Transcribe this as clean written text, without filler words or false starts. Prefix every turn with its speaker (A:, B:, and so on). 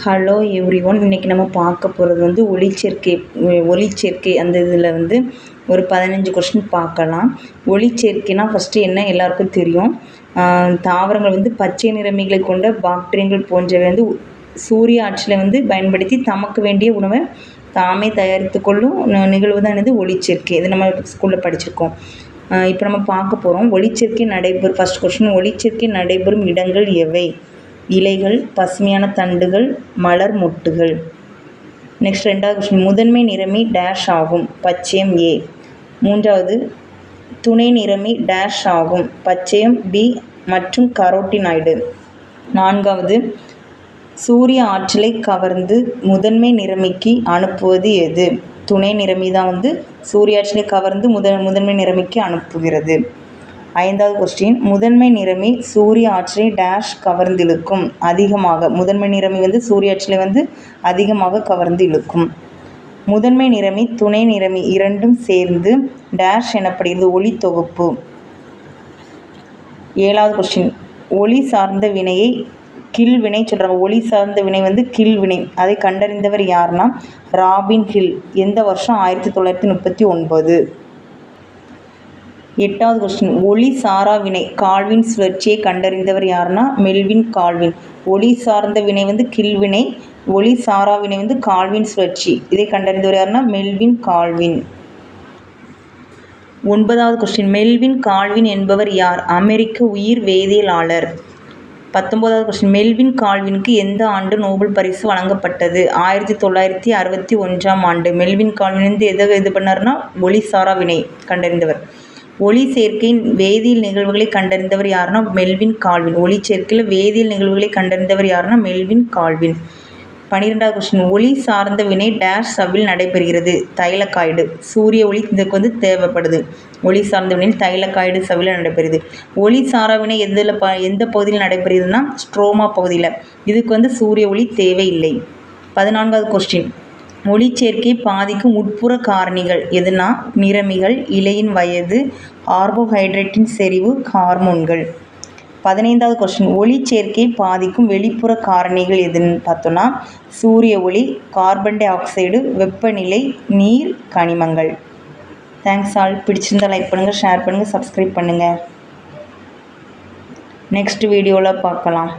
A: Hello everyone. இன்றைக்கி நம்ம பார்க்க போகிறது வந்து ஒளிச்சேர்க்கை அந்த இதில் வந்து ஒரு 15 கொஸ்டின் பார்க்கலாம். ஒளிச்சேர்க்கைனா ஃபஸ்ட்டு என்ன எல்லாருக்கும் தெரியும். தாவரங்கள் வந்து பச்சை நிறமிகளை கொண்ட பாக்டீரியங்கள் போன்றவை வந்து சூரிய ஆற்றலை வந்து பயன்படுத்தி தமக்கு வேண்டிய உணவை தாமே தயாரித்து கொள்ளும் நிகழ்வு தான் என்னது ஒளிச்சேர்க்கை. இது நம்ம ஸ்கூலில் படிச்சிருக்கோம். இப்போ நம்ம பார்க்க போகிறோம் ஒளிச்சேர்க்கை நடைபெறும். ஃபஸ்ட் கொஸ்டின், ஒளிச்சேர்க்கை நடைபெறும் இடங்கள் எவை? இலைகள், பசுமையான தண்டுகள், மலர் மொட்டுகள். நெக்ஸ்ட் ரெண்டாவது கொஸ்டின், முதன்மை நிறமி டேஷ் ஆகும். பச்சையம் ஏ. மூன்றாவது, துணை நிறமி டேஷ் ஆகும். பச்சையம் பி மற்றும் கரோட்டினாய்டு. நான்காவது, சூரிய ஆற்றலை கவர்ந்து முதன்மை நிறமிக்கு அனுப்புவது எது? துணை நிறமி தான் வந்து சூரிய ஆற்றலை கவர்ந்து முதன்மை நிறமிக்கு அனுப்புகிறது. ஐந்தாவது கொஸ்டின், முதன்மை நிறமி சூரிய ஆற்றலை டேஷ் கவர்ந்து இழுக்கும். அதிகமாக. முதன்மை நிறமி வந்து சூரிய ஆற்றலை வந்து அதிகமாக கவர்ந்து இழுக்கும். முதன்மை நிறமி துணை நிறமி இரண்டும் சேர்ந்து டேஷ் எனப்படுகிறது. ஒளி தொகுப்பு. ஏழாவது கொஸ்டின், ஒளி சார்ந்த வினையை கில்வினை சொல்கிறாங்க. ஒளி சார்ந்த வினை வந்து கில்வினை. அதை கண்டறிந்தவர் யாருன்னா ராபின் ஹில். எந்த வருஷம்? 1939. எட்டாவது கொஸ்டின், ஒளி சாரா வினை கால்வின் சுழற்சியை கண்டறிந்தவர் யாருன்னா மெல்வின் கால்வின். ஒளி சார்ந்த வினை வந்து கில்வினை, ஒளி சாரா வினை வந்து கால்வின் சுழற்சி. இதை கண்டறிந்தவர் யாருன்னா மெல்வின் கால்வின். ஒன்பதாவது கொஸ்டின், மெல்வின் கால்வின் என்பவர் யார்? அமெரிக்க உயிர் வேதியியலாளர். 19வது கொஸ்டின், மெல்வின் கால்வினுக்கு எந்த ஆண்டு நோபல் பரிசு வழங்கப்பட்டது? 1961ஆம் ஆண்டு. மெல்வின் கால்வின் வந்து எதை இது பண்ணார்னா ஒளி சாரா வினை கண்டறிந்தவர். ஒளி சேர்க்கையின் வேதியியல் நிகழ்வுகளை கண்டறிந்தவர் யாருன்னா மெல்வின் கால்வின். ஒளி சேர்க்கையில் வேதியியல் நிகழ்வுகளை கண்டறிந்தவர் யாருன்னா மெல்வின் கால்வின். 12வது கொஸ்டின், ஒளி சார்ந்த வினை டேஷ் சவ்வில் நடைபெறுகிறது. தைலகாய்டு. சூரிய ஒளி இதுக்கு வந்து தேவைப்படுது. ஒளி சார்ந்த வினை தைலகாய்டு சவ்வில் நடைபெறுது. ஒளி சாரா வினை எந்த பகுதியில் நடைபெறுதுன்னா ஸ்ட்ரோமா பகுதியில். இதுக்கு வந்து சூரிய ஒளி தேவையில்லை. 14வது கொஸ்டின், ஒளிச்சேர்க்கை பாதிக்கும் உட்புற காரணிகள் எதுனா நிறமிகள், இலையின் வயது, கார்போஹைட்ரேட்டின் செறிவு, ஹார்மோன்கள். 15வது கொஸ்டின், ஒளிச்சேர்க்கை பாதிக்கும் வெளிப்புற காரணிகள் எதுன்னு பார்த்தோன்னா சூரிய ஒளி, கார்பன் டை ஆக்சைடு, வெப்பநிலை, நீர், கனிமங்கள். Thanks all. பிடிச்சிருந்தால் லைக் பண்ணுங்கள், ஷேர் பண்ணுங்கள், சப்ஸ்கிரைப் பண்ணுங்கள். நெக்ஸ்ட் வீடியோவில் பார்க்கலாம்.